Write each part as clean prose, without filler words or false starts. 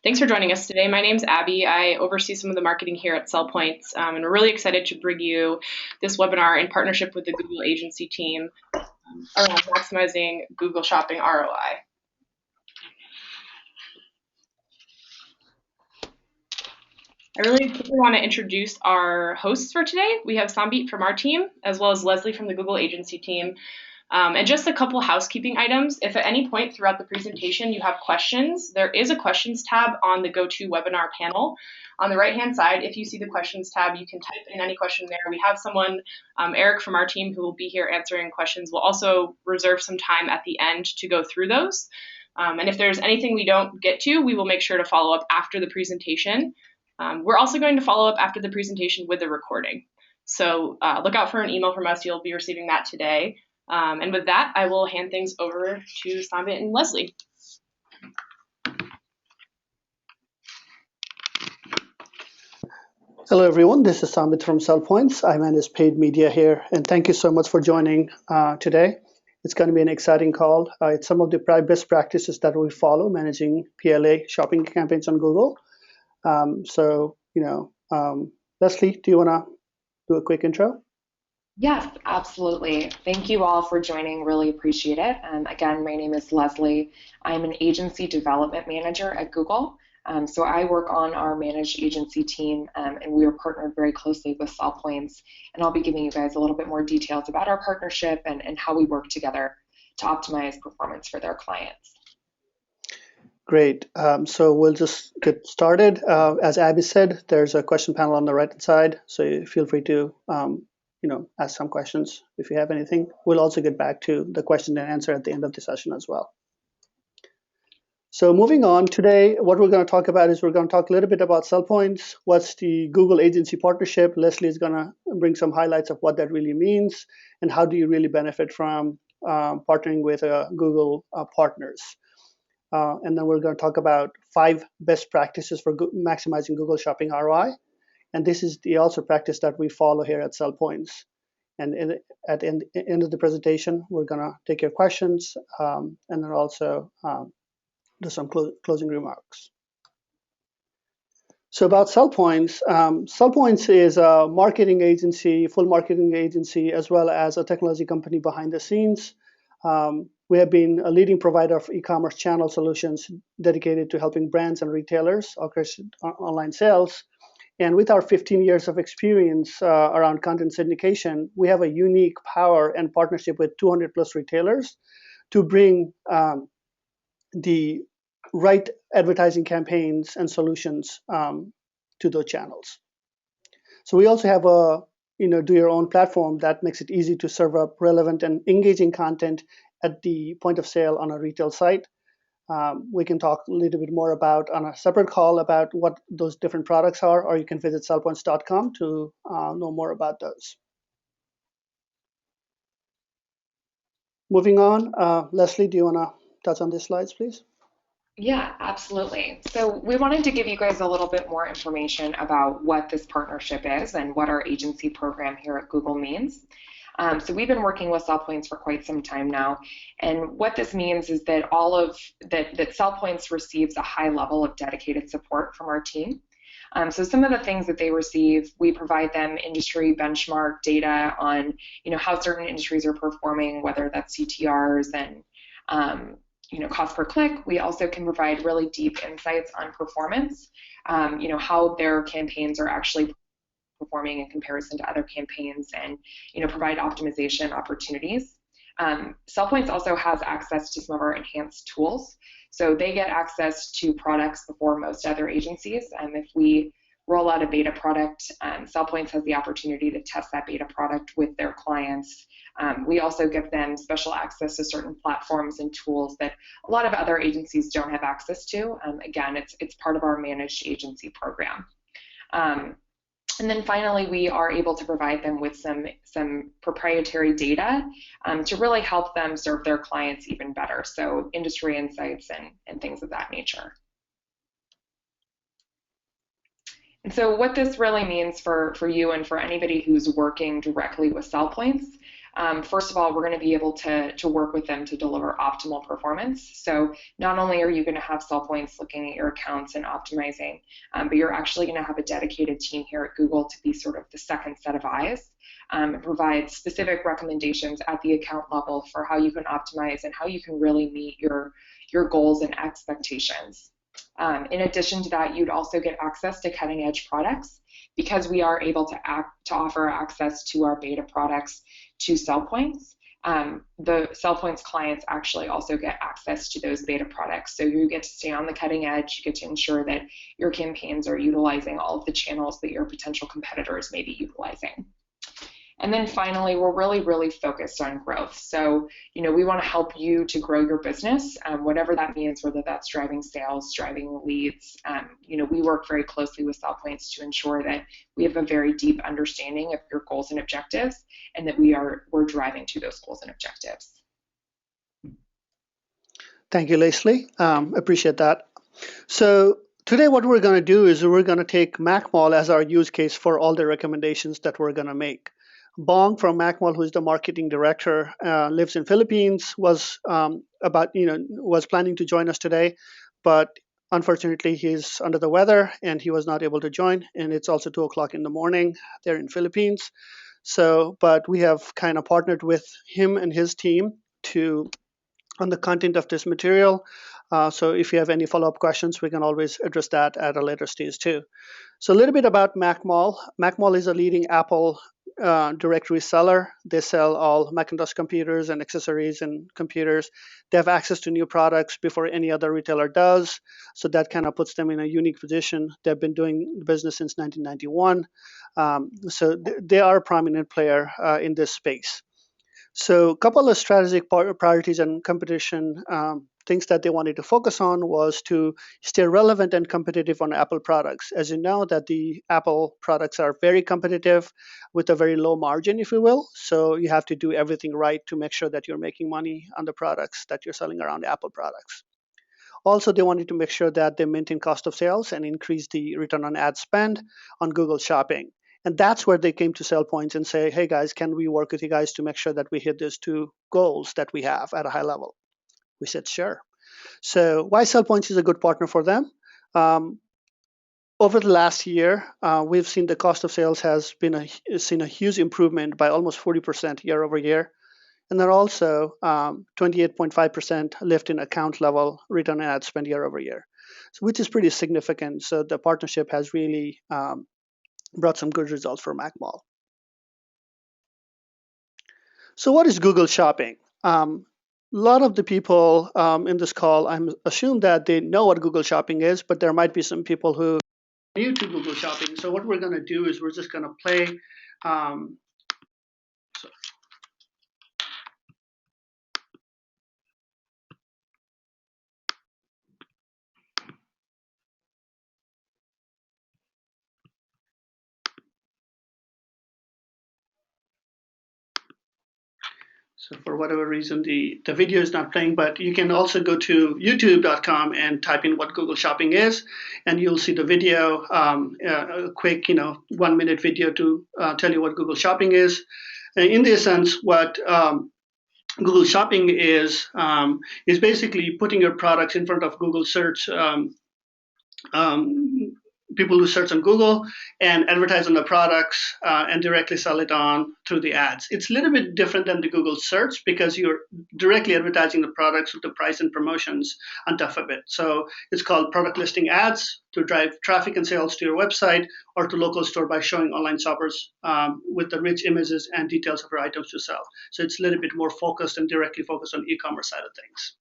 Thanks for joining us today. My name's Abby. I oversee some of the marketing here at Sellpoints, and we're really excited to bring you this webinar in partnership with the Google agency team around maximizing Google Shopping ROI. I really quickly want to introduce our hosts for today. We have Sambit from our team, as well as Leslie from the Google agency team. And just a couple housekeeping items. If at any point throughout the presentation you have questions, there is a questions tab on the GoToWebinar panel. On the right-hand side, if you see the questions tab, you can type in any question there. We have someone, Eric from our team, who will be here answering questions. We'll also reserve some time at the end to go through those. And if there's anything we don't get to, we will make sure to follow up after the presentation. We're also going to follow up after the presentation with a recording. So look out for an email from us. You'll be receiving that today. And with that, I will hand things over to Sambit and Leslie. Hello, everyone. This is Sambit from Sellpoints. I manage paid media here, and thank you so much for joining today. It's going to be an exciting call. It's some of the best practices that we follow managing PLA shopping campaigns on Google. Leslie, do you want to do a quick intro? Yes, absolutely. Thank you all for joining. Really appreciate it. Again, my name is Leslie. I'm an agency development manager at Google. So I work on our managed agency team, and we are partnered very closely with Sellpoints. And I'll be giving you guys a little bit more details about our partnership and how we work together to optimize performance for their clients. Great. So we'll just get started. As Abby said, there's a question panel on the right-hand side, so feel free to ask some questions if you have anything. We'll also get back to the question and answer at the end of the session as well. So moving on, today what we're going to talk about is we're going to talk a little bit about Sellpoints. What's the Google agency partnership? Leslie is going to bring some highlights of what that really means and how do you really benefit from partnering with Google partners. And then we're going to talk about 5 best practices for maximizing Google Shopping ROI. And this is the also practice that we follow here at Sellpoints. And at the end of the presentation, we're going to take your questions and then also do some closing remarks. So about Sellpoints, Sellpoints is a marketing agency, full marketing agency, as well as a technology company behind the scenes. We have been a leading provider of e-commerce channel solutions dedicated to helping brands and retailers increase online sales. And with our 15 years of experience around content syndication, we have a unique power and partnership with 200 plus retailers to bring the right advertising campaigns and solutions to those channels. So we also have a do your own platform that makes it easy to serve up relevant and engaging content at the point of sale on a retail site. We can talk a little bit more about on a separate call about what those different products are, or you can visit sellpoints.com to know more about those. Moving on, Leslie, do you want to touch on these slides, please? Yeah, absolutely. So we wanted to give you guys a little bit more information about what this partnership is and what our agency program here at Google means. So we've been working with Sellpoints for quite some time now, and what this means is that that Sellpoints receives a high level of dedicated support from our team. So some of the things that they receive, we provide them industry benchmark data on how certain industries are performing, whether that's CTRs and cost per click. We also can provide really deep insights on performance, how their campaigns are actually performing in comparison to other campaigns, and provide optimization opportunities. Sellpoints also has access to some of our enhanced tools, so they get access to products before most other agencies. If we roll out a beta product, Sellpoints has the opportunity to test that beta product with their clients. We also give them special access to certain platforms and tools that a lot of other agencies don't have access to. Again, it's part of our managed agency program. And then finally, we are able to provide them with some proprietary data to really help them serve their clients even better. So industry insights and things of that nature. And so what this really means for you and for anybody who's working directly with Sellpoints, First of all, we're going to be able to work with them to deliver optimal performance. So not only are you going to have Sellpoints looking at your accounts and optimizing, but you're actually going to have a dedicated team here at Google to be sort of the second set of eyes, and provide specific recommendations at the account level for how you can optimize and how you can really meet your goals and expectations. In addition to that, you'd also get access to cutting edge products because we are able to offer access to our beta products to Sellpoints. The Sellpoints clients actually also get access to those beta products. So you get to stay on the cutting edge, you get to ensure that your campaigns are utilizing all of the channels that your potential competitors may be utilizing. And then finally, we're really focused on growth. So, we want to help you to grow your business, whatever that means, whether that's driving sales, driving leads. We work very closely with Sellpoints to ensure that we have a very deep understanding of your goals and objectives, and that we're driving to those goals and objectives. Thank you, Leslie. Appreciate that. So today what we're going to do is we're going to take MacMall as our use case for all the recommendations that we're going to make. Bong from MacMall, who is the marketing director, lives in Philippines, was planning to join us today, but unfortunately he's under the weather and he was not able to join. And it's also 2:00 in the morning there in Philippines. But we have kind of partnered with him and his team on the content of this material. So if you have any follow-up questions, we can always address that at a later stage too. So a little bit about MacMall. MacMall is a leading Apple directory seller. They sell all Macintosh computers and accessories and computers. They have access to new products before any other retailer does. So that kind of puts them in a unique position. They've been doing business since 1991. So they are a prominent player in this space. So a couple of strategic priorities and competition things that they wanted to focus on was to stay relevant and competitive on Apple products. As you know, that the Apple products are very competitive with a very low margin, if you will. So you have to do everything right to make sure that you're making money on the products that you're selling around Apple products. Also, they wanted to make sure that they maintain cost of sales and increase the return on ad spend on Google Shopping. And that's where they came to Sellpoints and say, hey guys, can we work with you guys to make sure that we hit these two goals that we have at a high level? We said, sure. So why Sellpoints is a good partner for them? Over the last year, we've seen the cost of sales has seen a huge improvement by almost 40% year over year. And they're also 28.5% lift in account level return on ad spend year over year, which is pretty significant. So the partnership has really brought some good results for MacMall. So what is Google Shopping? A lot of the people in this call, I assume that they know what Google Shopping is, but there might be some people who are new to Google Shopping. So what we're going to do is we're just going to play. So for whatever reason, the video is not playing, but you can also go to youtube.com and type in what Google Shopping is, and you'll see the video, a quick 1-minute video to tell you what Google Shopping is. And in this sense, what Google Shopping is basically putting your products in front of Google search, people who search on Google and advertise on the products and directly sell it on through the ads. It's a little bit different than the Google search because you're directly advertising the products with the price and promotions on top of it. So it's called product listing ads to drive traffic and sales to your website or to local store by showing online shoppers with the rich images and details of your items to sell. So it's a little bit more focused and directly focused on e-commerce side of things.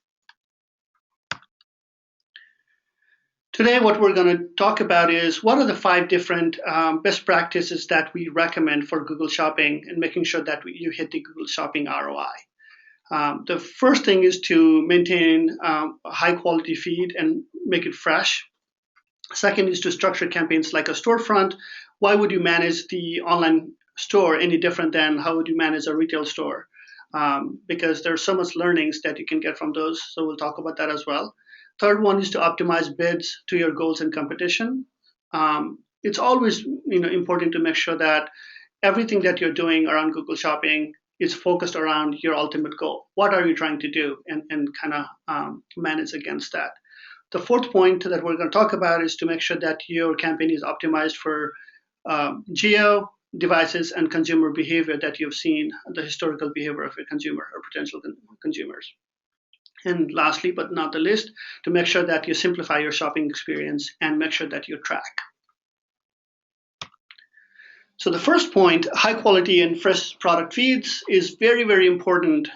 Today, what we're going to talk about is what are the 5 different best practices that we recommend for Google Shopping and making sure that you hit the Google Shopping ROI. The first thing is to maintain a high quality feed and make it fresh. Second is to structure campaigns like a storefront. Why would you manage the online store any different than how would you manage a retail store? Because there's so much learnings that you can get from those. So we'll talk about that as well. Third one is to optimize bids to your goals and competition. It's always important to make sure that everything that you're doing around Google Shopping is focused around your ultimate goal. What are you trying to do, and kind of manage against that. The fourth point that we're going to talk about is to make sure that your campaign is optimized for geo, devices, and consumer behavior that you've seen, the historical behavior of a consumer or potential consumers. And lastly, but not the least, to make sure that you simplify your shopping experience and make sure that you track. So the first point, high quality and fresh product feeds, is very, very important.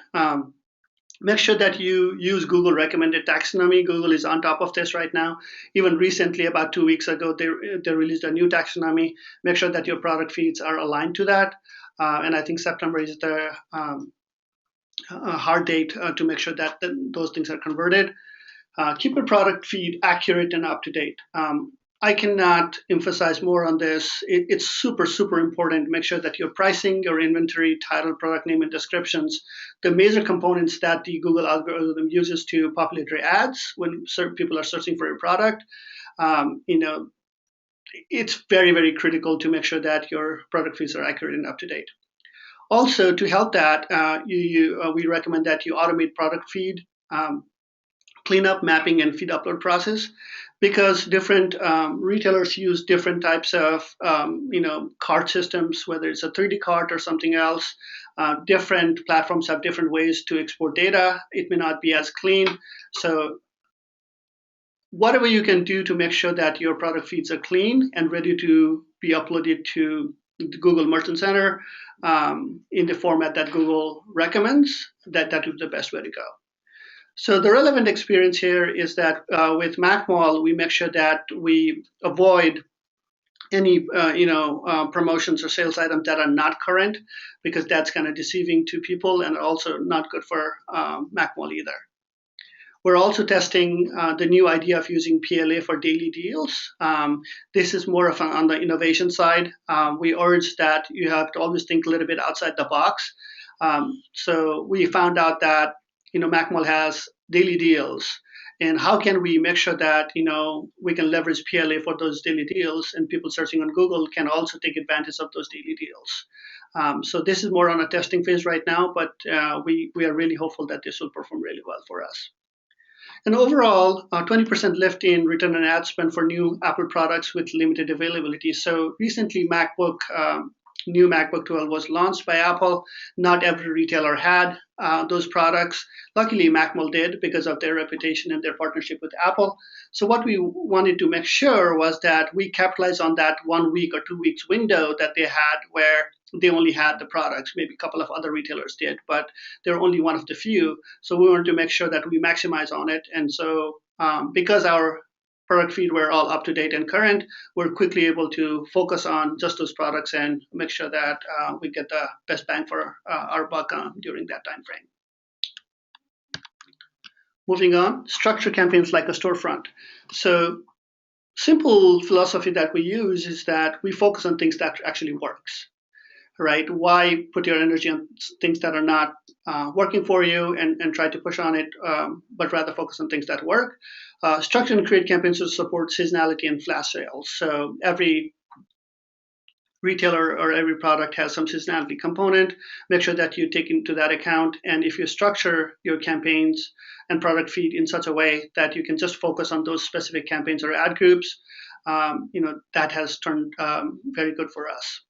Make sure that you use Google recommended taxonomy. Google is on top of this right now. Even recently, about 2 weeks ago, they released a new taxonomy. Make sure that your product feeds are aligned to that. And I think September is the hard date to make sure that those things are converted. Keep your product feed accurate and up to date. I cannot emphasize more on this. It's super, super important. Make sure that your pricing, your inventory, title, product name, and descriptions, the major components that the Google algorithm uses to populate your ads when people are searching for your product, it's very, very critical to make sure that your product feeds are accurate and up to date. Also, to help that, we recommend that you automate product feed, cleanup, mapping, and feed upload process, because different retailers use different types of cart systems, whether it's a 3D cart or something else. Different platforms have different ways to export data. It may not be as clean. So whatever you can do to make sure that your product feeds are clean and ready to be uploaded to the Google Merchant Center in the format that Google recommends, that would be the best way to go. So the relevant experience here is that with MacMall, we make sure that we avoid any promotions or sales items that are not current, because that's kind of deceiving to people and also not good for MacMall either. We're also testing the new idea of using PLA for daily deals. This is more of on the innovation side. We urge that you have to always think a little bit outside the box. So we found out that MacMall has daily deals, and how can we make sure that we can leverage PLA for those daily deals, and people searching on Google can also take advantage of those daily deals. So this is more on a testing phase right now, but we are really hopeful that this will perform really well for us. And overall, 20% lift in return on ad spend for new Apple products with limited availability. So recently, new MacBook 12 was launched by Apple. Not every retailer had those products. Luckily, MacMall did, because of their reputation and their partnership with Apple. So what we wanted to make sure was that we capitalize on that 1 week or 2 weeks window that they had, where they only had the products. Maybe a couple of other retailers did, but they're only one of the few. So we wanted to make sure that we maximize on it. And so because our product feed were all up to date and current, we're quickly able to focus on just those products and make sure that we get the best bang for our buck during that time frame. Moving on, structure campaigns like a storefront. So simple philosophy that we use is that we focus on things that actually works, right? Why put your energy on things that are not working for you and try to push on it, but rather focus on things that work. Structure and create campaigns to support seasonality and flash sales. So every retailer or every product has some seasonality component. Make sure that you take into that account. And if you structure your campaigns and product feed in such a way that you can just focus on those specific campaigns or ad groups, that has turned very good for us.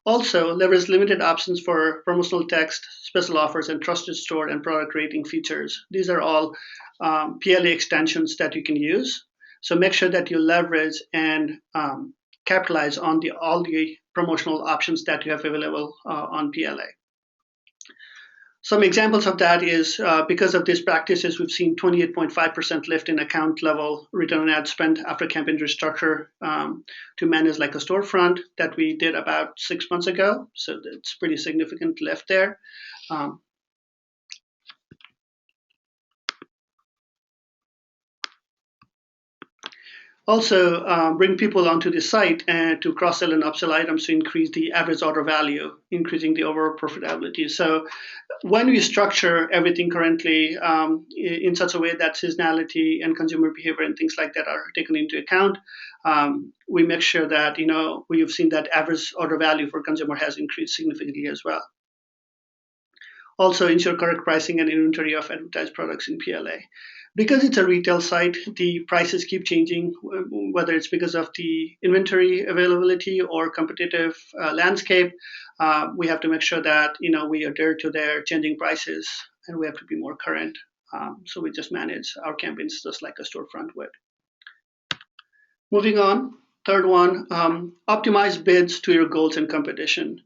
Also, leverage limited options for promotional text, special offers, and trusted store and product rating features. These are all PLA extensions that you can use. So make sure that you leverage and capitalize on all the promotional options that you have available on PLA. Some examples of that is because of these practices, we've seen 28.5% lift in account level return on ad spend after campaign restructure to manage like a storefront that we did about 6 months ago. So it's pretty significant lift there. Also, bring people onto the site and to cross-sell and upsell items to increase the average order value, increasing the overall profitability. So when we structure everything currently in such a way that seasonality and consumer behavior and things like that are taken into account, we make sure that we've seen that average order value for consumer has increased significantly as well. Also, ensure correct pricing and inventory of advertised products in PLA. Because it's a retail site, the prices keep changing, whether it's because of the inventory availability or competitive landscape. We have to make sure that we adhere to their changing prices, and we have to be more current. So we just manage our campaigns just like a storefront would. Moving on, third one, optimize bids to your goals and competition.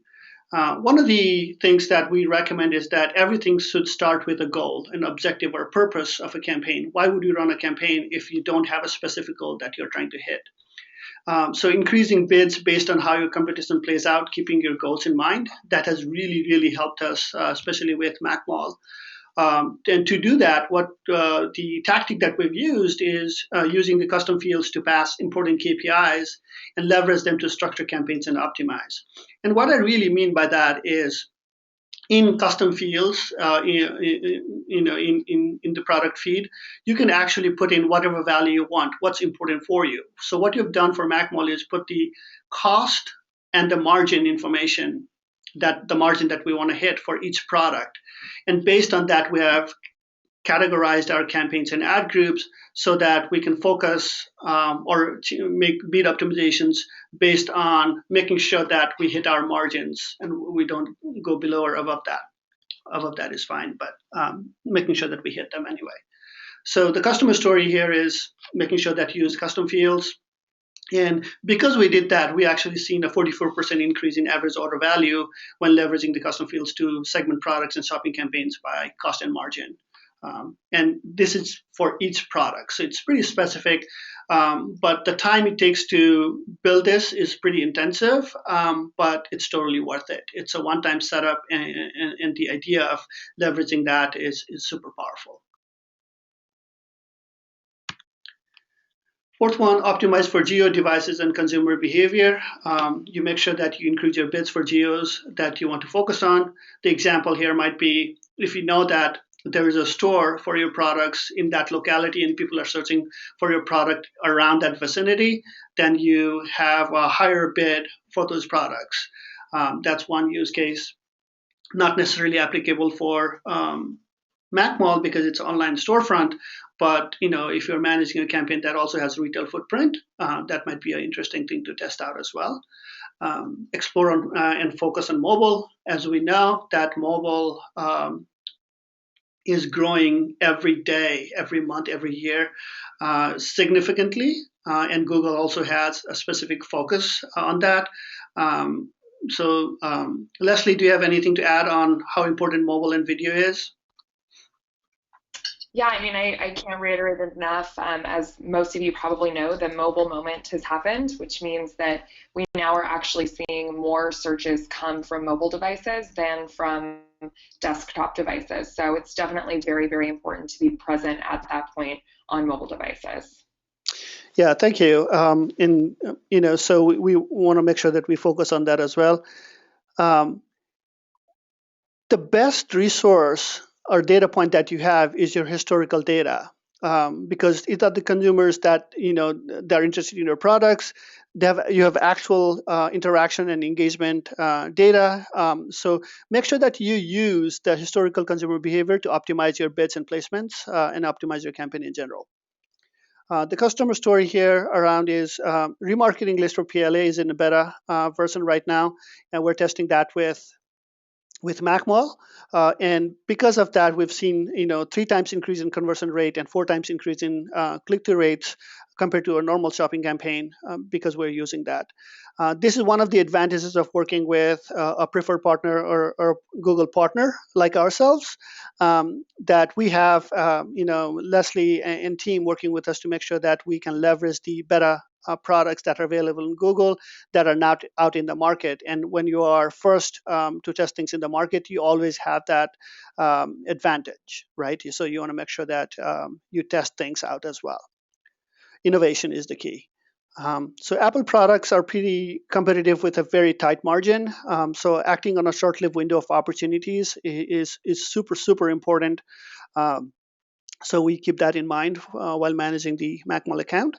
One of the things that we recommend is that everything should start with a goal, an objective, or a purpose of a campaign. Why would you run a campaign if you don't have a specific goal that you're trying to hit? So increasing bids based on how your competition plays out, keeping your goals in mind, that has really, really helped us, especially with MacMall. And to do that, what the tactic that we've used is using the custom fields to pass important KPIs and leverage them to structure campaigns and optimize. And what I really mean by that is in custom fields, in the product feed, you can actually put in whatever value you want, what's important for you. So what you've done for MacMall is put the cost and the margin information, that the margin that we want to hit for each product. And based on that, we have categorized our campaigns and ad groups so that we can focus or make bid optimizations based on making sure that we hit our margins and we don't go below or above that. Above that is fine, but making sure that we hit them anyway. So the customer story here is making sure that you use custom fields. And because we did that, we actually seen a 44% increase in average order value when leveraging the custom fields to segment products and shopping campaigns by cost and margin. And this is for each product. So it's pretty specific, but the time it takes to build this is pretty intensive, but it's totally worth it. It's a one-time setup, and the idea of leveraging that is super powerful. Fourth one, optimize for geo devices and consumer behavior. You make sure that you increase your bids for geos that you want to focus on. The example here might be if you know that there is a store for your products in that locality and people are searching for your product around that vicinity, then you have a higher bid for those products. That's one use case. Not necessarily applicable for MacMall because it's online storefront, but if you're managing a campaign that also has retail footprint, that might be an interesting thing to test out as well. Explore and focus on mobile. As we know, that mobile is growing every day, every month, every year significantly, and Google also has a specific focus on that. So Leslie, do you have anything to add on how important mobile and video is? Yeah, I mean, I can't reiterate it enough. As most of you probably know, the mobile moment has happened, which means that we now are actually seeing more searches come from mobile devices than from desktop devices. So it's definitely very, very important to be present at that point on mobile devices. Yeah, thank you. So we want to make sure that we focus on that as well. The best resource or data point that you have is your historical data, because these are the consumers that they're interested in your products. You have actual interaction and engagement data. So make sure that you use the historical consumer behavior to optimize your bids and placements and optimize your campaign in general. The customer story here around is remarketing list for PLA is in a beta version right now, and we're testing that with MacMall, and because of that, we've seen 3 times increase in conversion rate and 4 times increase in click-through rates compared to a normal shopping campaign because we're using that. This is one of the advantages of working with a preferred partner or Google partner like ourselves, that we have Leslie and team working with us to make sure that we can leverage the beta products that are available in Google that are not out in the market. And when you are first to test things in the market, you always have that advantage, right? So you want to make sure that you test things out as well. Innovation is the key. So Apple products are pretty competitive with a very tight margin. So acting on a short-lived window of opportunities is super, super important. So we keep that in mind while managing the MacMall account.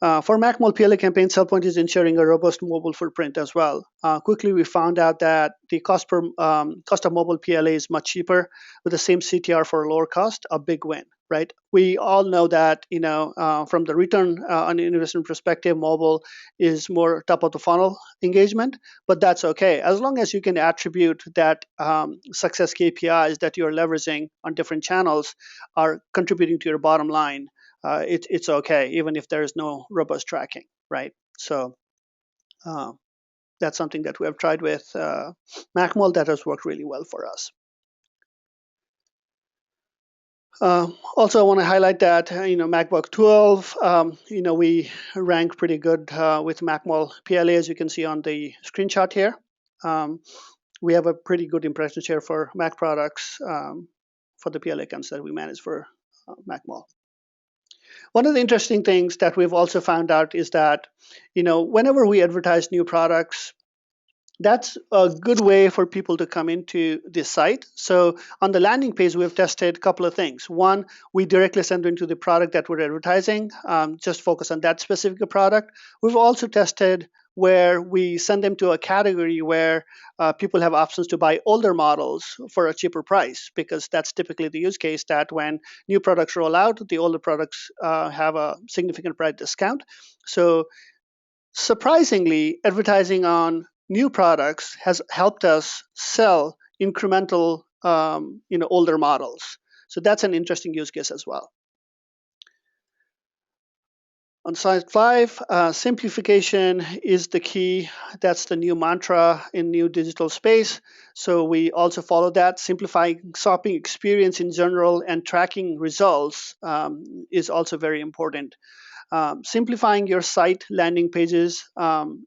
For MacMole PLA campaign, Sellpoint is ensuring a robust mobile footprint as well. Quickly, we found out that the cost of mobile PLA is much cheaper with the same CTR for a lower cost, a big win, right? We all know that, from the return on investment perspective, mobile is more top of the funnel engagement, but that's okay as long as you can attribute that success KPIs that you're leveraging on different channels are contributing to your bottom line. It's okay, even if there is no robust tracking, right? So uh, that's something that we have tried with MacMol that has worked really well for us. Also, I want to highlight that MacBook 12, we rank pretty good with MacMol PLA, as you can see on the screenshot here. We have a pretty good impression share for Mac products for the PLA accounts that we manage for MacMol. One of the interesting things that we've also found out is that, whenever we advertise new products, that's a good way for people to come into this site. So on the landing page, we've tested a couple of things. One, we directly send them to the product that we're advertising, just focus on that specific product. We've also tested where we send them to a category where people have options to buy older models for a cheaper price, because that's typically the use case that when new products roll out, the older products have a significant price discount. So surprisingly, advertising on new products has helped us sell incremental, older models. So that's an interesting use case as well. On slide 5, simplification is the key. That's the new mantra in new digital space. So we also follow that. Simplifying shopping experience in general and tracking results is also very important. Simplifying your site landing pages,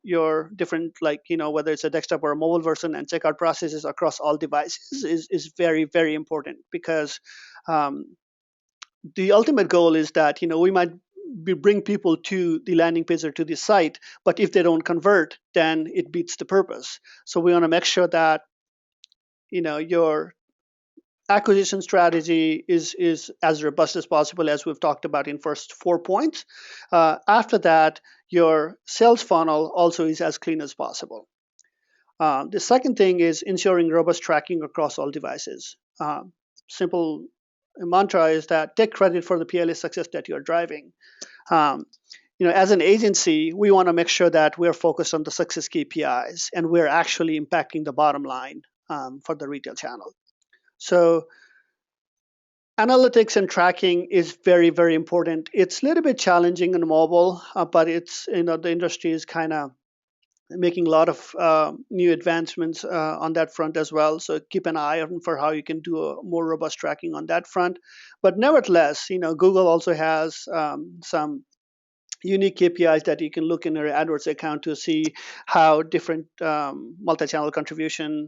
your different, whether it's a desktop or a mobile version, and checkout processes across all devices is very, very important, because the ultimate goal is that we might bring people to the landing page or to the site, but if they don't convert, then it beats the purpose. So we want to make sure that your acquisition strategy is as robust as possible, as we've talked about in first 4 points. After that, your sales funnel also is as clean as possible. The second thing is ensuring robust tracking across all devices. Simple mantra is that take credit for the PLA success that you're driving. As an agency, we want to make sure that we're focused on the success KPIs and we're actually impacting the bottom line for the retail channel. So analytics and tracking is very, very important. It's a little bit challenging on mobile, but it's the industry is kind of making a lot of new advancements on that front as well. So keep an eye on for how you can do a more robust tracking on that front. But nevertheless, Google also has some unique KPIs that you can look in your AdWords account to see how different multi-channel contribution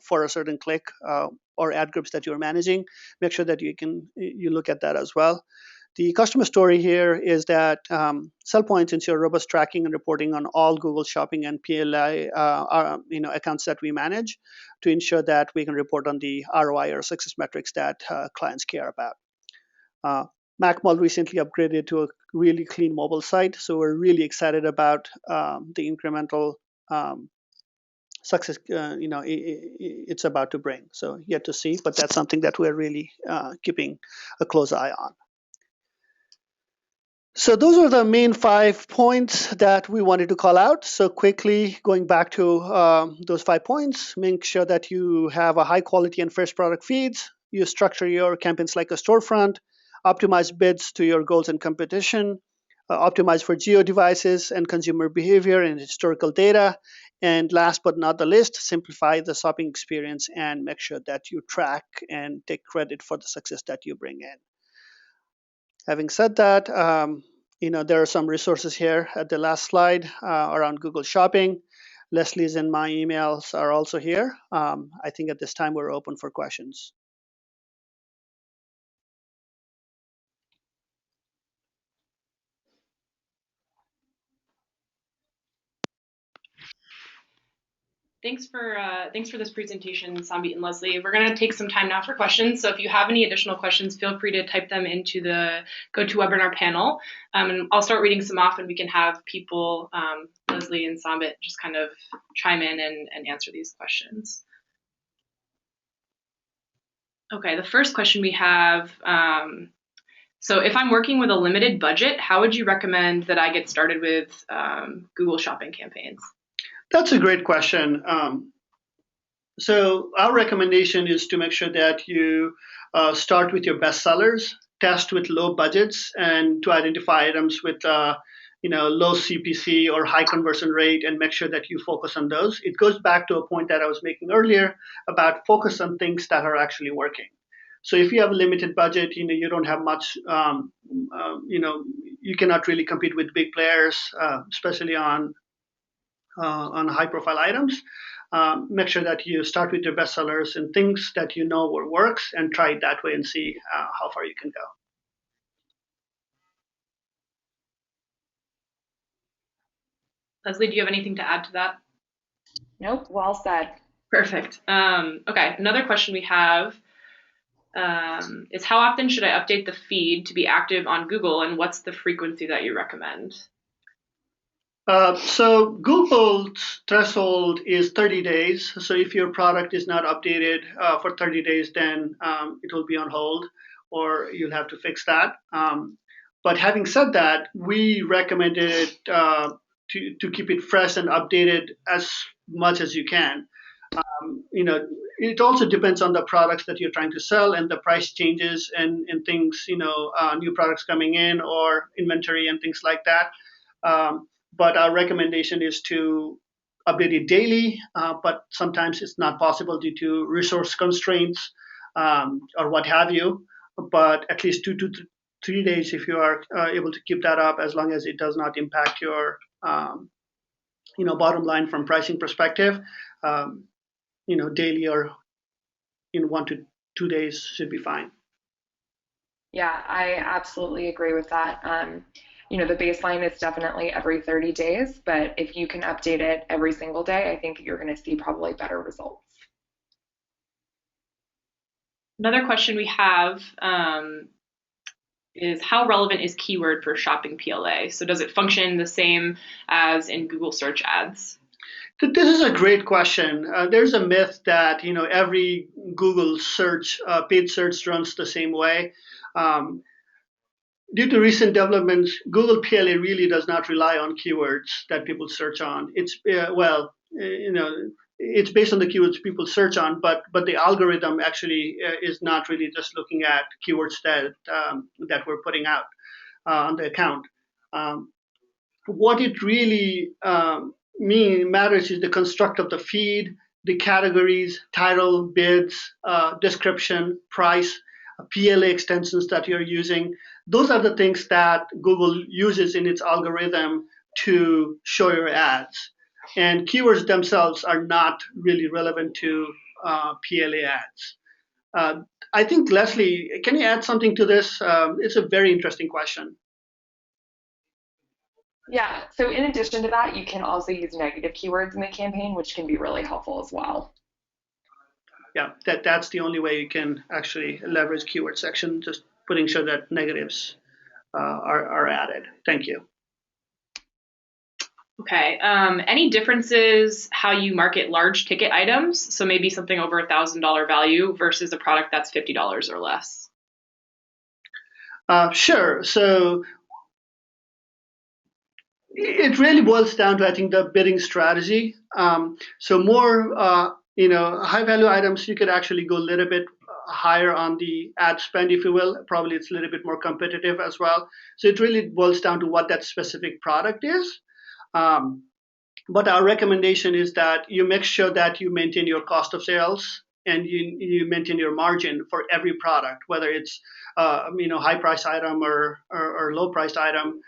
for a certain click or ad groups that you're managing. Make sure that you look at that as well. The customer story here is that Sellpoints ensure robust tracking and reporting on all Google Shopping and PLI accounts that we manage to ensure that we can report on the ROI or success metrics that clients care about. MacMall recently upgraded to a really clean mobile site, so we're really excited about the incremental success it's about to bring. So yet to see, but that's something that we're really keeping a close eye on. So those are the main 5 points that we wanted to call out. So quickly going back to those 5 points, make sure that you have a high quality and fresh product feeds. You structure your campaigns like a storefront, optimize bids to your goals and competition, optimize for geo devices and consumer behavior and historical data. And last but not the least, simplify the shopping experience and make sure that you track and take credit for the success that you bring in. Having said that, there are some resources here at the last slide around Google Shopping. Leslie's and my emails are also here. I think at this time we're open for questions. Thanks for this presentation, Sambit and Leslie. We're going to take some time now for questions. So if you have any additional questions, feel free to type them into the GoToWebinar panel. And I'll start reading some off, and we can have people, Leslie and Sambit, just kind of chime in and answer these questions. Okay, the first question we have. So if I'm working with a limited budget, how would you recommend that I get started with Google Shopping campaigns? That's a great question. So our recommendation is to make sure that you start with your best sellers, test with low budgets, and to identify items with low CPC or high conversion rate, and make sure that you focus on those. It goes back to a point that I was making earlier about focus on things that are actually working. So if you have a limited budget, you don't have much, you cannot really compete with big players, especially on high-profile items. Make sure that you start with your best sellers and things that you know works, and try it that way and see how far you can go. Leslie, do you have anything to add to that? Nope, well said. Perfect. Okay, another question we have is how often should I update the feed to be active on Google, and what's the frequency that you recommend? So Google's threshold is 30 days. So if your product is not updated for 30 days, then it will be on hold, or you'll have to fix that. But having said that, we recommended it to keep it fresh and updated as much as you can. It also depends on the products that you're trying to sell and the price changes and things, new products coming in or inventory and things like that. But our recommendation is to update it daily, but sometimes it's not possible due to resource constraints or what have you. But at least 2 to 3 days, if you are able to keep that up, as long as it does not impact your bottom line from pricing perspective, daily or in 1 to 2 days should be fine. Yeah, I absolutely agree with that. The baseline is definitely every 30 days, but if you can update it every single day, I think you're going to see probably better results. Another question we have is how relevant is keyword for shopping PLA? So does it function the same as in Google search ads? This is a great question. There's a myth that every Google search, paid search runs the same way. Due to recent developments, Google PLA really does not rely on keywords that people search on. It's it's based on the keywords people search on, but the algorithm actually is not really just looking at keywords that we're putting out on the account. What it really matters is the construct of the feed, the categories, title, bids, description, price, PLA extensions that you're using. Those are the things that Google uses in its algorithm to show your ads. And keywords themselves are not really relevant to PLA ads. I think, Leslie, can you add something to this? It's a very interesting question. Yeah, so in addition to that, you can also use negative keywords in the campaign, which can be really helpful as well. Yeah, that's the only way you can actually leverage keyword section, just putting sure that negatives are added. Thank you. Okay. Any differences how you market large ticket items? So maybe something over $1,000 value versus a product that's $50 or less. Sure. So it really boils down to, I think, the bidding strategy. So more, high value items, you could actually go a little bit higher on the ad spend, if you will. Probably it's a little bit more competitive as well. So it really boils down to what that specific product is. But our recommendation is that you make sure that you maintain your cost of sales and you maintain your margin for every product, whether it's high price item or low priced item.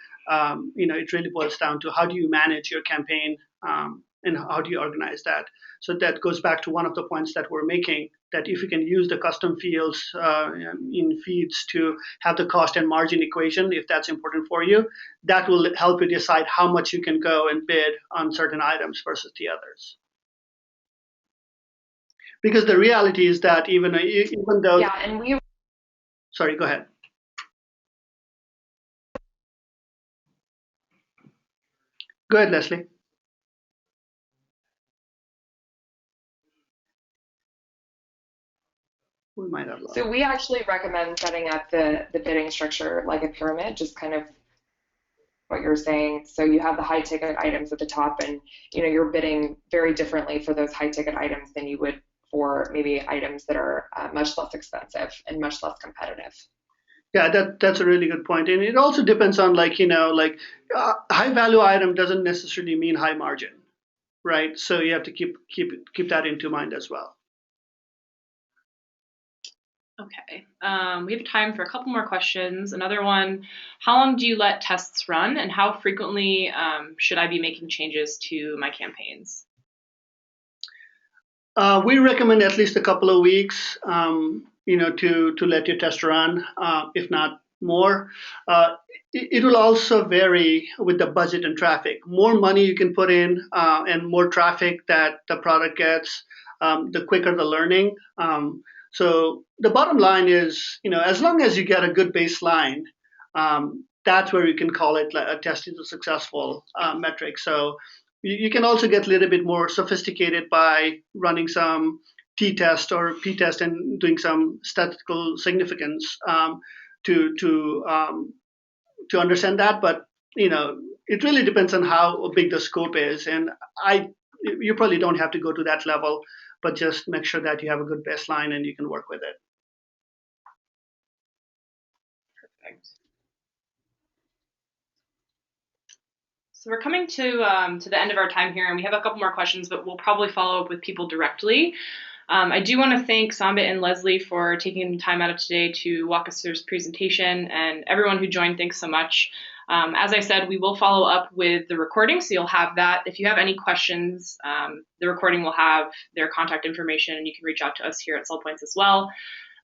It really boils down to how do you manage your campaign and how do you organize that. So that goes back to one of the points that we're making, that if you can use the custom fields in feeds to have the cost and margin equation, if that's important for you, that will help you decide how much you can go and bid on certain items versus the others. Because the reality is that even though, Yeah, and we sorry, go ahead. Go ahead, Leslie. We might have lost. so we actually recommend setting up the bidding structure like a pyramid, just kind of what you're saying. So you have the high ticket items at the top, and you're bidding very differently for those high ticket items than you would for maybe items that are much less expensive and much less competitive. Yeah, that's a really good point, and it also depends on high value item doesn't necessarily mean high margin, right? So you have to keep that into mind as well. Okay, we have time for a couple more questions. Another one, how long do you let tests run, and how frequently should I be making changes to my campaigns? We recommend at least a couple of weeks, to let your test run, if not more. It will also vary with the budget and traffic. More money you can put in, and more traffic that the product gets, the quicker the learning. So the bottom line is, as long as you get a good baseline, that's where you can call it a test is a successful metric. So you can also get a little bit more sophisticated by running some t-test or p-test and doing some statistical significance, to understand that. But it really depends on how big the scope is, and you probably don't have to go to that level, but just make sure that you have a good baseline and you can work with it. Perfect. So we're coming to the end of our time here, and we have a couple more questions, but we'll probably follow up with people directly. I do want to thank Sambit and Leslie for taking time out of today to walk us through this presentation, and everyone who joined, thanks so much. As I said, we will follow up with the recording, so you'll have that. If you have any questions, the recording will have their contact information, and you can reach out to us here at Sellpoints as well.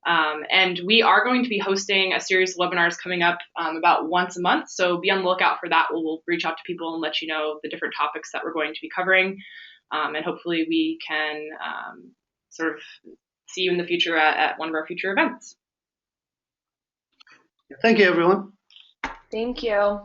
And we are going to be hosting a series of webinars coming up about once a month, so be on the lookout for that. We'll reach out to people and let you know the different topics that we're going to be covering, and hopefully we can sort of see you in the future at one of our future events. Thank you, everyone. Thank you.